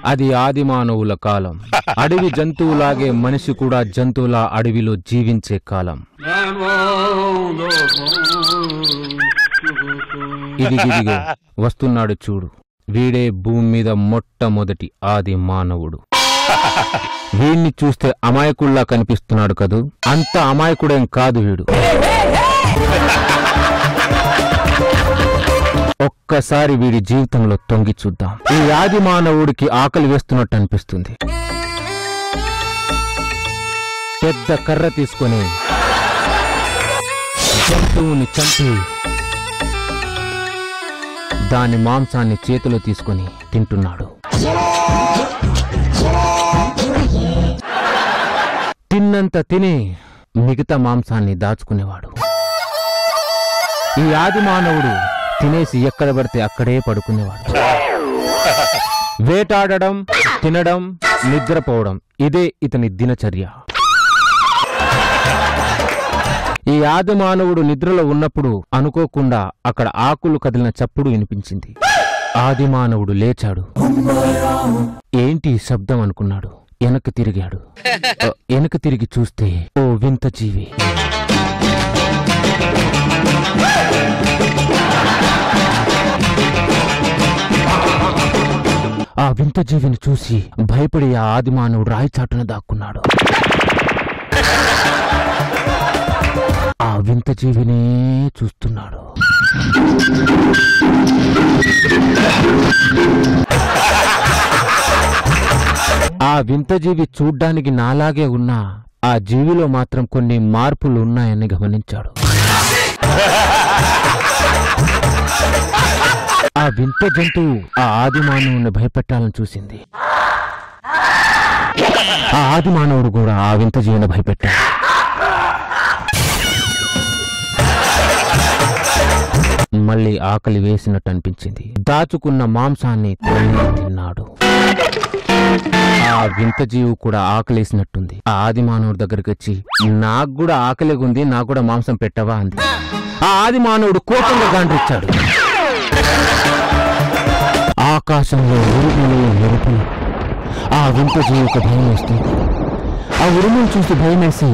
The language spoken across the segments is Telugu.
అది ఆదిమానవుల కాలం. అడవి జంతువులాగే మనిషి కూడా జంతువుల అడవిలో జీవించే కాలం. ఇదిగిదిగో వస్తున్నాడు చూడు, వీడే భూమి మీద మొట్టమొదటి ఆది మానవుడు. వీణ్ణి చూస్తే అమాయకుల్లా కనిపిస్తున్నాడు కదూ, అంత అమాయకుడేం కాదు వీడు. ఒక్కసారి వీడి జీవితంలో తొంగి చూద్దాం. ఈ ఆది మానవుడికి ఆకలి వేస్తున్నట్టు అనిపిస్తుంది. పెద్ద కర్ర తీసుకొని జంతువుని చంపి దాని మాంసాన్ని చేతిలో తీసుకొని తింటున్నాడు. తిన్నంత తిని మిగతా మాంసాన్ని దాచుకునేవాడు. ఈ ఆది మానవుడు తినేసి ఎక్కడ పడితే అక్కడే పడుకునేవాడు. వేటాడడం, తినడం, నిద్రపోవడం ఇదే ఇతని దినచర్య. ఈ ఆది మానవుడు నిద్రలో ఉన్నప్పుడు అనుకోకుండా అక్కడ ఆకులు కదిలిన చప్పుడు వినిపించింది. ఆది మానవుడు లేచాడు. ఏంటి శబ్దం అనుకున్నాడు. వెనక్కి తిరిగాడు. వెనక్కి తిరిగి చూస్తే ఓ వింత జీవి. ఆ వింత జీవిని చూసి భయపడి ఆ ఆది మానవుడు రాయి చాటున దాక్కున్నాడు. ఆ వింత జీవినే చూస్తున్నాడు. ఆ వింత జీవి చూడ్డానికి నాలాగే ఉన్నా ఆ జీవిలో మాత్రం కొన్ని మార్పులు ఉన్నాయని గమనించాడు. ఆ వింత జంతువు ఆ ఆది మానవుని భయపెట్టాలని చూసింది. ఆ ఆది మానవుడు కూడా ఆ వింత జీవిని భయపెట్టాడు. మళ్ళీ ఆకలి వేసినట్టు అనిపించింది. దాచుకున్న మాంసాన్ని తిన్నాడు. ఆ వింత జీవి కూడా ఆకలేసినట్టుంది. ఆ ఆది మానవుడి దగ్గరికి వచ్చి, నాకు కూడా ఆకలిగుంది, నాకు కూడా మాంసం పెట్టవా అంది. ఆ ఆది మానవుడు కోపంగా గాండ్రిచ్చాడు. ఆకాశంలో ఉరుములు మెరుపులు. ఆ వింత జీవికి భయం వేస్తుంది. ఆ ఉరుములు చూసి భయమేసి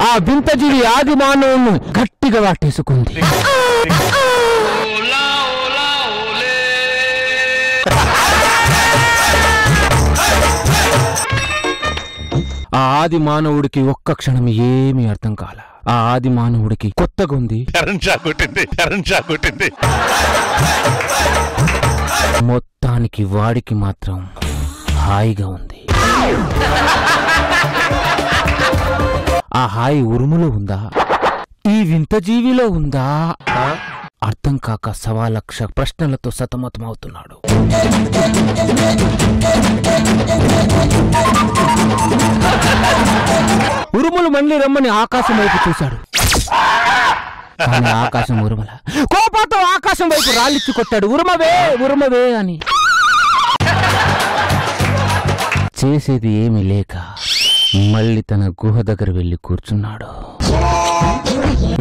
ఆ వింత జీవి ఆది మానవుని గట్టిగా వాటేసుకుంది. ఆ ఆది మానవుడికి ఒక్క క్షణం ఏమీ అర్థం కాల. ఆ ఆది మానవుడికి కొత్తగా ఉంది. మొత్తానికి వాడికి మాత్రం హాయిగా ఉంది. ఆ హాయి ఉరుములో ఉందా, ఈ వింత జీవిలో ఉందా అర్థం కాక 1,00,000 ప్రశ్నలతో సతమతమవుతున్నాడు. ఉరుములు మళ్ళీ రమ్మని ఆకాశం వైపు చూశాడు. కానీ ఆకాశం ఉరుమల. కోపంతో ఆకాశం వైపు రాళ్ళిచ్చి కొట్టాడు. ఉరుమవే ఉరుమవే అని. చేసేది ఏమీ లేక మళ్ళీ తన గుహ దగ్గర వెళ్లి కూర్చున్నాడు.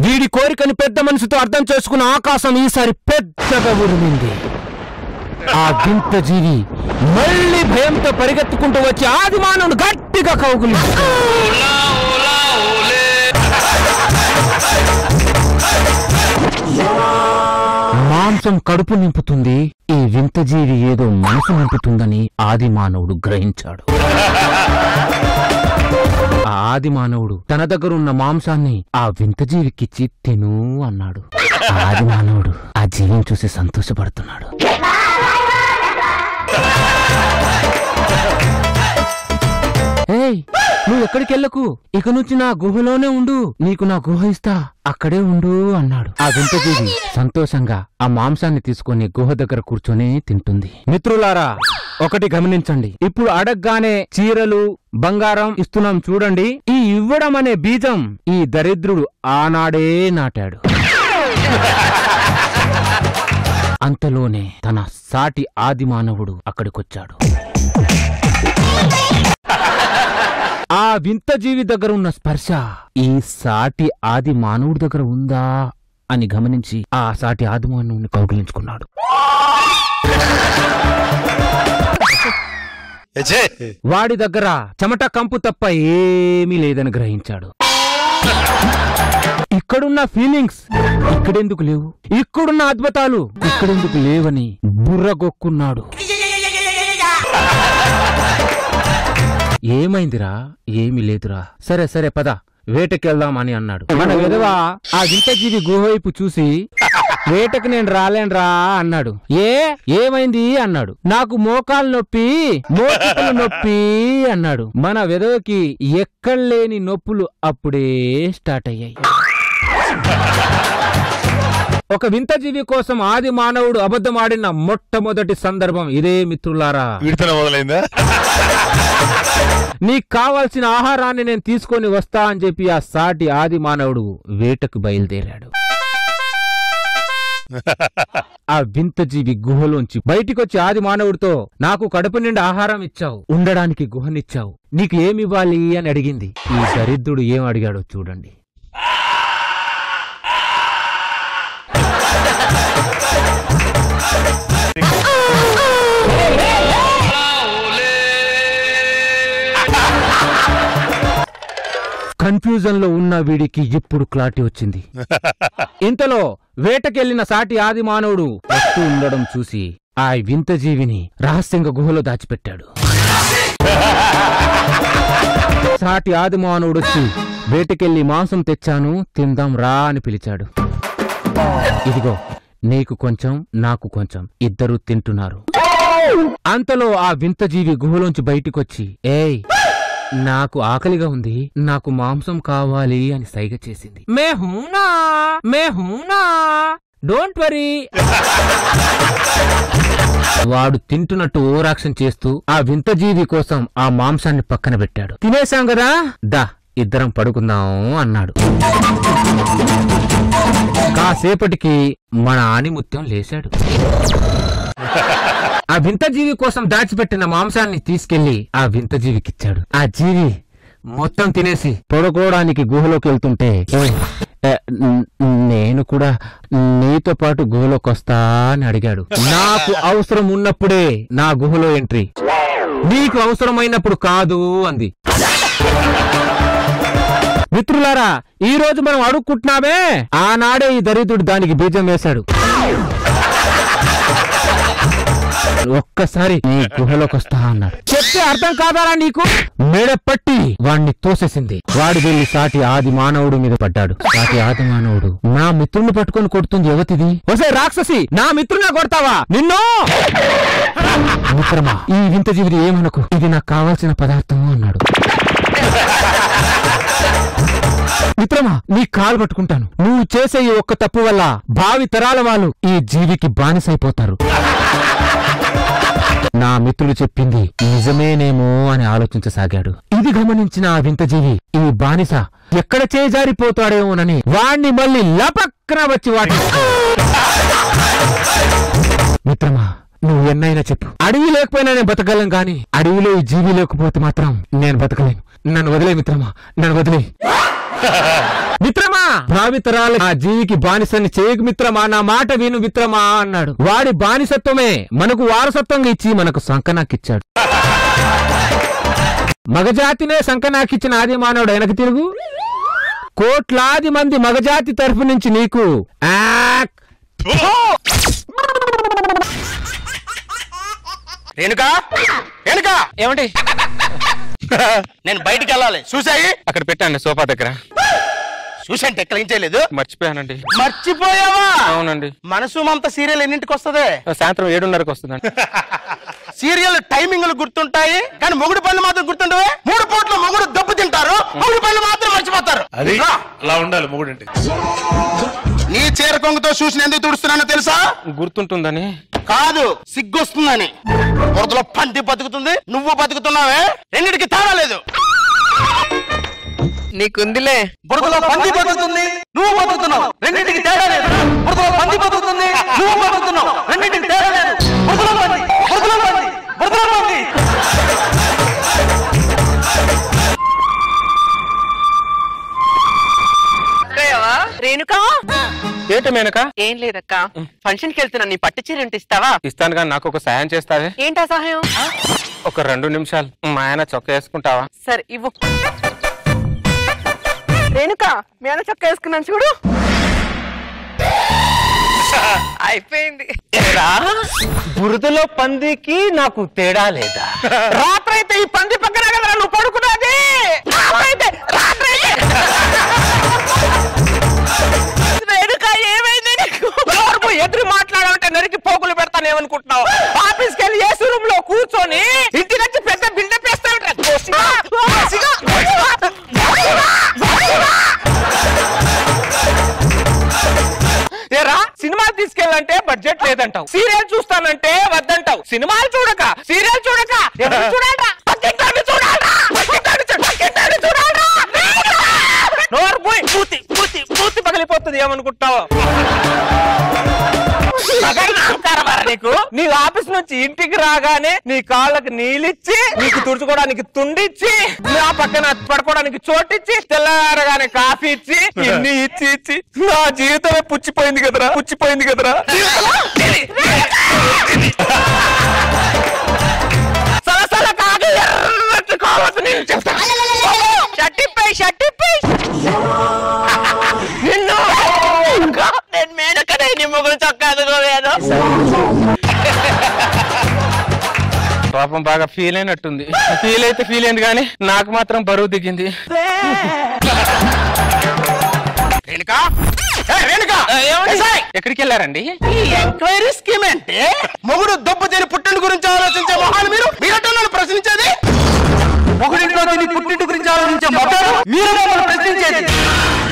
వీడి కోరికని పెద్ద మనసుతో అర్థం చేసుకున్న ఆకాశం ఈసారి పెద్దగా ఉరిమింది. ఆ వింత జీవి మళ్ళీ భయంతో పరిగెత్తుకుంటూ వచ్చి ఆది మానవుడు గట్టిగా కౌగులింది. మాంసం కడుపు నింపుతుంది, ఈ వింత జీవి ఏదో మనసు నింపుతుందని ఆది మానవుడు గ్రహించాడు. ఆ ఆది మానవుడు తన దగ్గరున్న మాంసాన్ని ఆ వింత జీవికిచ్చి తిను అన్నాడు. ఆది మానవుడు ఆ జీవిని చూసి సంతోషపడుతున్నాడు. ఏయ్, నువ్వు ఎక్కడికి వెళ్ళకు, ఇక నుంచి నా గుహలోనే ఉండు, నీకు నా గుహ ఇస్తా, అక్కడే ఉండు అన్నాడు. ఆ వింత జీవి సంతోషంగా ఆ మాంసాన్ని తీసుకుని గుహ దగ్గర కూర్చొని తింటుంది. మిత్రులారా, ఒకటి గమనించండి. ఇప్పుడు అడగ్గానే చీరలు, బంగారం ఇస్తున్నాం చూడండి. ఈ ఇవ్వడం అనే బీజం ఈ దరిద్రుడు ఆనాడే నాటాడు. అంతలోనే తన సాటి ఆది మానవుడు అక్కడికొచ్చాడు. ఆ వింత జీవి దగ్గర ఉన్న స్పర్శ ఈ సాటి ఆది మానవుడి దగ్గర ఉందా అని గమనించి ఆ సాటి ఆది మానవుని కౌగిలించుకున్నాడు. వాడి దగ్గర చెమట కంపు తప్ప ఏమీ లేదని గ్రహించాడు. ఇక్కడున్న ఫీలింగ్స్ ఇక్కడెందుకు లేవు, ఇక్కడున్న అద్భుతాలు ఇక్కడెందుకు లేవని బుర్రగొక్కున్నాడు. ఏమైందిరా? ఏమీ లేదురా. సరే సరే పద వేటకెళ్దామని అన్నాడు. మన విధవ ఆ వింతజీవి గుహ వైపు చూసి వేటకు నేను రాలేనురా అన్నాడు. ఏమైంది అన్నాడు. నాకు మోకాలు నొప్పి, మోచికలు నొప్పి అన్నాడు. మన విధవకి ఎక్కడలేని నొప్పులు అప్పుడే స్టార్ట్ అయ్యాయి. ఒక వింతజీవి కోసం ఆది మానవుడు అబద్ధమాడిన మొట్టమొదటి సందర్భం ఇదే మిత్రులారా. మొదలైందా? నీకు కావాల్సిన ఆహారాన్ని నేను తీసుకొని వస్తా అని చెప్పి ఆ సాటి ఆది మానవుడు వేటకు బయలుదేరాడు. ఆ వింతజీవి గుహలోంచి బయటికొచ్చి ఆది మానవుడితో, నాకు కడుపు నిండా ఆహారం ఇచ్చావు, ఉండడానికి గుహనిచ్చావు, నీకు ఏమివ్వాలి అని అడిగింది. ఈ దరిద్రుడు ఏం అడిగాడో చూడండి. కన్ఫ్యూజన్ లో ఉన్న వీడికి ఇప్పుడు క్లారిటీ వచ్చింది. ఇంతలో వేటకెళ్లిన సాటి ఆది మానవుడు వస్తూ ఉండడం చూసి ఆ వింతజీవిని రహస్యంగా గుహలో దాచిపెట్టాడు. సాటి ఆది మానవుడు వచ్చి, వేటకెళ్లి మాంసం తెచ్చాను, తిందాం రా అని పిలిచాడు. ఇదిగో నీకు కొంచెం, నాకు కొంచెం, ఇద్దరూ తింటున్నారు. అంతలో ఆ వింతజీవి గుహలోంచి బయటికొచ్చి, ఏయ్ నాకు ఆకలిగా ఉంది, నాకు మాంసం కావాలి అని సైగ చేసింది. మే హూనా డోంట్ వరీ. వాడు తింటున్నట్టు ఓరాక్షన్ చేస్తూ ఆ వింతజీవి కోసం ఆ మాంసాన్ని పక్కన పెట్టాడు. తినేశాం కదా, దా ఇద్దరం పడుకుందాం అన్నాడు. కాసేపటికి మన ఆణిముత్యం లేచాడు. ఆ వింతజీవి కోసం దాచిపెట్టిన మాంసాన్ని తీసుకెళ్లి ఆ వింతజీవికిచ్చాడు. ఆ జీవి మొత్తం తినేసి పడుకోవడానికి గుహలోకి వెళ్తుంటే, నేను కూడా నీతో పాటు గుహలోకి వస్తా అని అడిగాడు. నాకు అవసరం ఉన్నప్పుడే నా గుహలో ఎంట్రీ, నీకు అవసరమైనప్పుడు కాదు అంది. మిత్రులారా, ఈ రోజు మనం అడుక్కుంటున్నామే, ఆనాడే ఈ దరిద్రుడు దానికి బీజం వేశాడు. ఒక్కసారి నీ గుహలోకి వస్తా అన్నాడు. చెప్తే అర్థం కాదారా నీకు? మెడపట్టి వాణ్ణి తోసేసింది. వాడు వెళ్లి సాటి ఆది మానవుడు మీద పడ్డాడు. సాటి ఆది మానవుడు, నా మిత్రుణ్ణి పట్టుకొని కొడుతుంది ఎవతిది? ఒసే రాక్షసి, నా మిత్రునే కొడతావా నిన్ను? మిత్రమా, ఈ వింతజీవిని ఏమనుకు, ఇది నాకు కావాల్సిన పదార్థము అన్నాడు. మిత్రమా, నీ కాలు పట్టుకుంటాను, నువ్వు చేసే ఈ ఒక్క తప్పు వల్ల భావి తరాల వాళ్ళు ఈ జీవికి బానిసైపోతారు. నా మిత్రుడు చెప్పింది నిజమేనేమో అని ఆలోచించసాగాడు. ఇది గమనించిన ఆ వింతజీవి, ఈ బానిస ఎక్కడ చేజారిపోతాడేమోనని వాణ్ణి మళ్ళీ లపక్కన వచ్చి వాటి. మిత్రమా, నువ్వు ఎన్నైనా చెప్పు, అడవి లేకపోయినా నేను బతకగలను, గాని అడవిలో ఈ జీవి లేకపోతే మాత్రం నేను బతకలేను. నన్ను వదిలే మిత్రమా, నన్ను వదిలే. మిత్రమా, భావితరాల ఆ జీవికి బానిసని చేయకు మిత్రమా, నా మాట విను మిత్రమా అన్నాడు. వాడి బానిసత్వమే మనకు వారసత్వంగా ఇచ్చి మనకు సంకనాకిచ్చాడు. మగజాతినే సంకనాకిచ్చిన ఆది మానవుడు వెనక తిరుగు. కోట్లాది మంది మగజాతి తరఫు నుంచి నీకు ఏమండి, నేను బయటికి వెళ్ళాలి. చూసాయి అక్కడ పెట్టండి సోఫా దగ్గర. చూసంటే ఎక్కడ ఏం చేయలేదు, మర్చిపోయానండి. మర్చిపోయావా? అవునండి. మనసు మమత సీరియల్ ఎన్నింటికి వస్తుంది? సాయంత్రం 7:30కి వస్తుందండి. సీరియల్ టైమింగ్లు గుర్తుంటాయి, కానీ మొగుడు పనులు మాత్రం గుర్తుండవే. 3 పూట్ల మొగుడు దెబ్బ తింటారు, మొగుడు పనులు మాత్రం మర్చిపోతారు. అది అలా ఉండాలి మొగుడు అంటే. నీ చీర కొంగుతో చూసిన ఎందుకు తుడుస్తున్నానో తెలుసా? గుర్తుంటుందని కాదు, సిగ్గొస్తుందని. బురదలో పంది బతుకుతుంది, నువ్వు బతుకుతున్నావే, రెండింటికి తేడా లేదు. నీకుందిలే. బురదలో పంది బతుకుతుంది, నువ్వు బతుకుతున్నావు, రెండింటికి తేడా లేదు. బురదలో పంది బతుకుతుంది, నువ్వు బతుకుతున్నావు, రెండింటికి తేడా లేదు. బురదలో పంది, బురదలో పంది, బురదలో పంది. రేణుకా, ఏంటి మేనక? ఏం లేదక్క, ఫంక్షన్ కి వెళ్తున్నా, నీ పట్టు చీర ఉంటే ఇస్తావా? ఇస్తాను కానీ నాకు ఒక సాయం చేస్తావే? ఏంటా సహాయం? ఒక 2 నిమిషాలు మా ఆయన చొక్కా వేసుకుంటావా? సరే ఇవ్వు. రేణుకా, మీ ఆయన చొక్కా వేసుకున్నాను చూడు. అయిపోయింది. బురదలో పందికి నాకు తేడా లేదా? రాత్రైతే ఈ పంది పక్కన కదా నువ్వు పడుకున్నది. రేణుకా, ఏమైంది నీకు? ఎదురు మాట్లాడాలంటే నరికి పోగులు పెడతాను ఏమనుకుంటున్నావు? ఆఫీస్కి వెళ్ళి ఏసీ రూమ్ లో కూర్చొని ఇంటికి వచ్చి పెద్ద బిల్డప్ వేస్తా ఉంటా. ఏరా, సినిమాలు తీసుకెళ్ళంటే బడ్జెట్ లేదంటావు, సీరియల్ చూస్తానంటే వద్దంటావు. సినిమాలు చూడక సీరియల్ చూడక చూడాలరా? నోరు పోయి పూతి పూతి పూతి పగిలిపోతుంది ఏమనుకుంటావు? నీకు నీ ఆఫీస్ నుంచి ఇంటికి రాగానే నీ కాళ్ళకి నీళ్ళిచ్చి, నీకు తుడుచుకోవడానికి తుండిచ్చి, నా పక్కన పడుకోవడానికి చోటిచ్చి, తెల్లారగానే కాఫీ ఇచ్చి, ఇన్ని ఇచ్చి ఇచ్చి నా జీవితమే పుచ్చిపోయింది కదరా, పుచ్చిపోయింది కదరా. సలసల కాదు ఎర్రటి కావచ్చు నేను చెప్తా. షట్టిపై షట్టిపై నిన్ను నేను మేనకనే నీ మొగుడు చొక్కా ఎదుకోలేను. పాపం బాగా ఫీల్ అయినట్టుంది. ఫీల్ అయితే ఫీల్ అయింది కానీ నాకు మాత్రం బరువు దిగింది. ఎక్కడికి వెళ్ళారండి? ఈ ఎంక్వైరీ స్కీమ్ అంటే మొగుడు దొబ్బ తిని పుట్టింటి గురించి ఆలోచించే మొహాలు మీరు మీరంటే నన్ను ప్రశ్నించేది? మొగుడింట్లో తిని పుట్టింటి గురించి ఆలోచించే మొట్టాలు మీరు మమ్మల్ని ప్రశ్నించేది?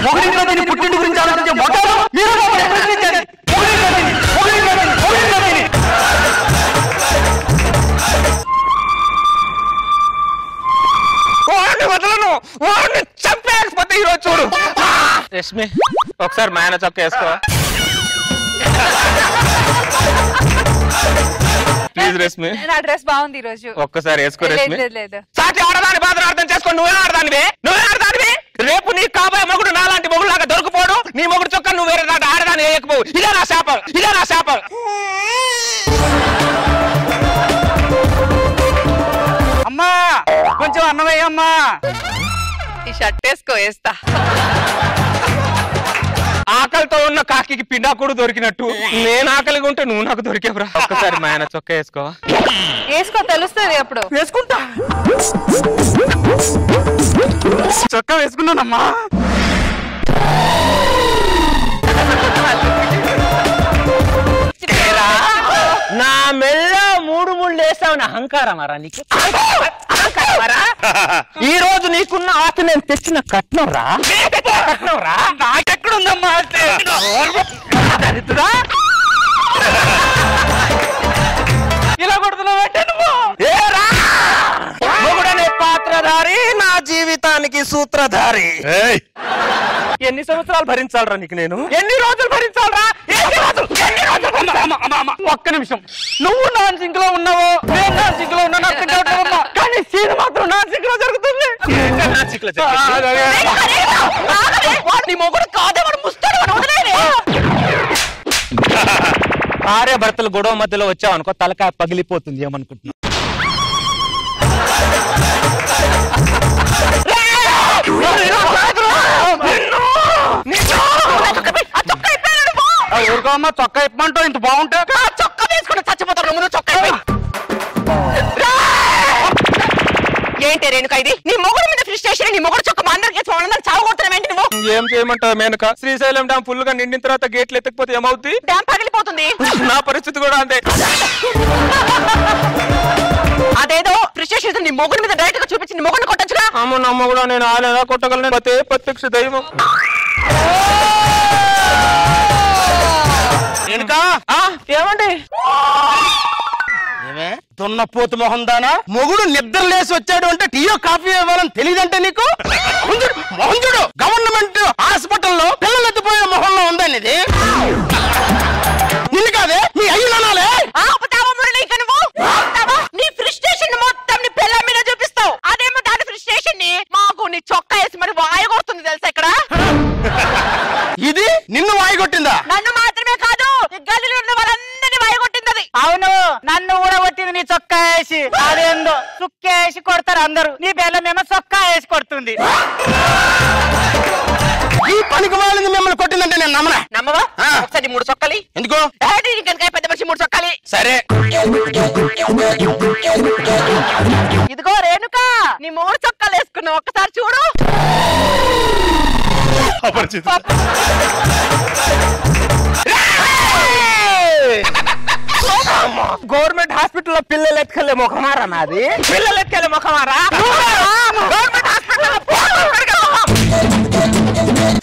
మొగుడింట్లో తిని పుట్టింటి గురించి ఆలోచించే మొట్టాలు మీరు మమ్మల్ని ప్రశ్నించేది? వాడిని వదలను, వాడిని చంపేకపోతే ఈరోజు చూడు. రష్మి, ఒకసారి మా ఆయన చొక్కా వేసుకో ప్లీజ్. రష్మి, నా డ్రెస్ బాగుంది ఈ రోజు. ఒక్కసారి వేసుకో రష్మి. లేదు. సాటి ఆడదాని బాధను అర్థం చేసుకోండి. నువ్వే ఆడదానివే, నువ్వే ఆడదానివి. రేపు నీ కాబోయే మొగుడు నాలాంటి మొగుడు లాగా దొరికిపోడు. నీ మొగుడు చొక్కా నువ్వు వేరే దాటి ఆడదాని వేయకపోవు. ఇదే నా శాపం, ఇదే నా శాపం. అమ్మా, కొంచెం అన్నం వేయమ్మా. ఈ షర్ట్ వేసుకో, వేస్తా. ఆకలితో ఉన్న కాకి పిండాకుడు దొరికినట్టు నేను ఆకలిగా ఉంటే నువ్వు నాకు దొరికేవురా. ఒక్కసారి మా ఆయన చొక్కా వేసుకోవా? వేసుకో, తెలుస్తుంది అప్పుడు. వేసుకుంటా. చొక్కా వేసుకున్నానమ్మా. నా మెల్ల 3 ముళ్ళు వేసావు. అహంకారమారా నీకు? ఈ రోజు నీకున్న ఆశ నేను తెచ్చిన కట్నం రా. నాకెక్కడుందమ్మా? ఇలా కొడుతున్నావంటే నువ్వు మొగుడనే పాత్రధారి, నా జీవితానికి సూత్రధారి. ఎన్ని సంవత్సరాలు భరించాలరా నీకు నేను? ఎన్ని రోజులు భరించాలరా? ఒక్క నిమిషం. నువ్వు నాన్ సింక్ లో ఉన్నావు, నేను నాన్ సింక్ లో ఉన్నా, కానీ సీన్ మాత్రం నాన్ సింక్ లో జరుగుతుంది. నీ మొగుడు కాదే, వాడు ముస్తాడు. భార్య భర్తలు గొడవ మధ్యలో వచ్చావు అనుకో, తలకాయ పగిలిపోతుంది ఏమనుకుంటున్నా? ఊరుకోమ్మా, చొక్కా ఇప్పమంటావు ఇంత బాగుంటే? చొక్కా వేసుకుంటే చచ్చిపోతారు. ముందు చొక్కా ఏంటి రేణుకా ఇది? నీ మొగుడు మీద ఫ్రస్ట్రేషన్, నీ మొగుడు చొక్కా మా అందరికి చావగొడుతున్నావేంటి నువ్వు? ఏం చేయమంటావు మేనక? శ్రీశైలం డ్యామ్ ఫుల్ గా నిండిన తర్వాత గేట్లు ఎత్తకపోతే ఏమవుద్ది? డ్యామ్ పగిలిపోతుంది. నా పరిస్థితి కూడా అంతే. అదేదో ఫ్రస్ట్రేషన్ నీ మొగుడు మీద డైరెక్ట్ గా చూపించి నీ మొగుడిని కొట్టచ్చుగా. అమ్మ నమ్మ కూడా నేను ఆలేదా కొట్టగలను? ప్రత్యక్ష దైవం. ఏమండి? దున్నపోతు మొహం దానా, మొగుడు నిద్ర లేసి వచ్చాడు అంటే టీయో కాఫీ ఇవ్వాలని తెలియదంటే నీకు? మొహం చూడు, గవర్నమెంట్ హాస్పిటల్లో పిల్లలు ఎత్తిపోయే మొహంలో ఉందని ఇది. నిన్ను కాదే, నీ అయ్యునాలే. నీ ఫ్రస్ట్రేషన్ మొత్తం నీ పిల్లల మీద చూపిస్తావు. అదేమో దాని ఫ్రస్ట్రేషన్ ని మాకు నీ చొక్కా వేసి మరి వాయగొడుతుంది తెలుసా ఇక్కడ. ఇది నిన్ను వాయి కొట్టిందా? నన్ను చొక్కా వేసి అదేందో సుక్క వేసి కొడతారు అందరూ, నీ బెల్లమేమో చొక్కా వేసి కొడుతుంది. ఈ పనికి వాళ్ళని మిమ్మల్ని కొట్టిందంటే నేను నమ్మరా? నమ్మవా? ఒకసారి 3 చొక్కాలి. ఎందుకో? కనుక పెద్ద మనిషి 3 చొక్కాలి. సరే ఇదిగో రేణుక, నీ 3 చొక్కాలు వేసుకున్నావు, ఒక్కసారి చూడు. అపరిచిత గవర్నమెంట్ హాస్పిటల్లో పిల్లలు ఎత్తుకెళ్లే ముఖమారా నాది? పిల్లలు ఎత్తుకెళ్లే ముఖమారా? గవర్నమెంట్ హాస్పిటల్లో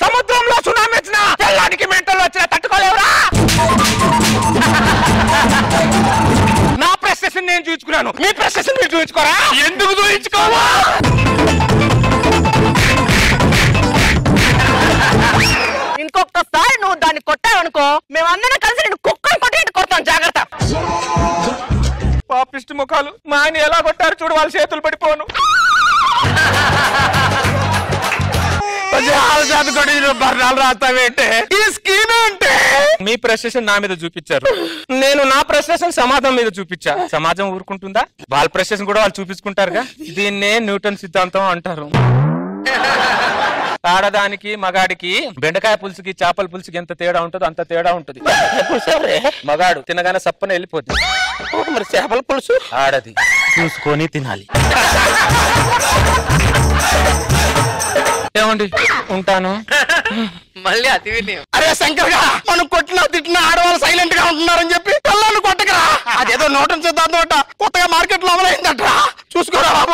సముద్రంలో సునామీ వచ్చిన తెల్లానికి మెంటలు వచ్చిన తట్టుకోలేవురా. నా ప్రెస్టేషన్ నేను చూపించుకున్నాను, మీ ప్రెస్టేషన్ మీరు చూపించుకోరా? ఎందుకు చూయించుకోవా? ఇంకొకసారి నువ్వు దాన్ని కొట్టావనుకో, మేమందరం కలిసి నేను కుక్కను కొట్టి కొడతాం, జాగ్రత్త. పాపిష్టి ముఖాలు మా ఆయన ఎలా కొట్టారు చూడు, వాళ్ళ చేతులు పడిపోను. ఈ స్కీమ్ ఏంటి? మీ ప్రెస్టేషన్ నా మీద చూపించారు, నేను నా ప్రెస్టేషన్ సమాజం మీద చూపించా. సమాజం ఊరుకుంటుందా? వాళ్ళ ప్రెస్టేషన్ కూడా వాళ్ళు చూపించుకుంటారుగా. దీన్నే న్యూటన్ సిద్ధాంతం అంటారు. ఆడదానికి మగాడికి బెండకాయ పులుసుకి చేపల పులుసుకి ఎంత తేడా ఉంటుందో అంత తేడా ఉంటుంది. మగాడు తినగానే సప్పన వెళ్ళిపోతుంది, మరి చేపల పులుసు ఆడది చూసుకొని తినాలి. ఏమండి, ఉంటాను. మళ్ళీ అతి వినయం. అరే శంకర్ గా, మనం కొట్టినా తిట్టినా ఆడవాళ్ళు సైలెంట్ గా ఉంటున్నారని చెప్పి పిల్లల్ని కొట్టకరా. అదేదో నోటం సిద్ధాంతం కొత్తగా మార్కెట్ లో అమలైందట్రా, చూసుకోరా బాబు.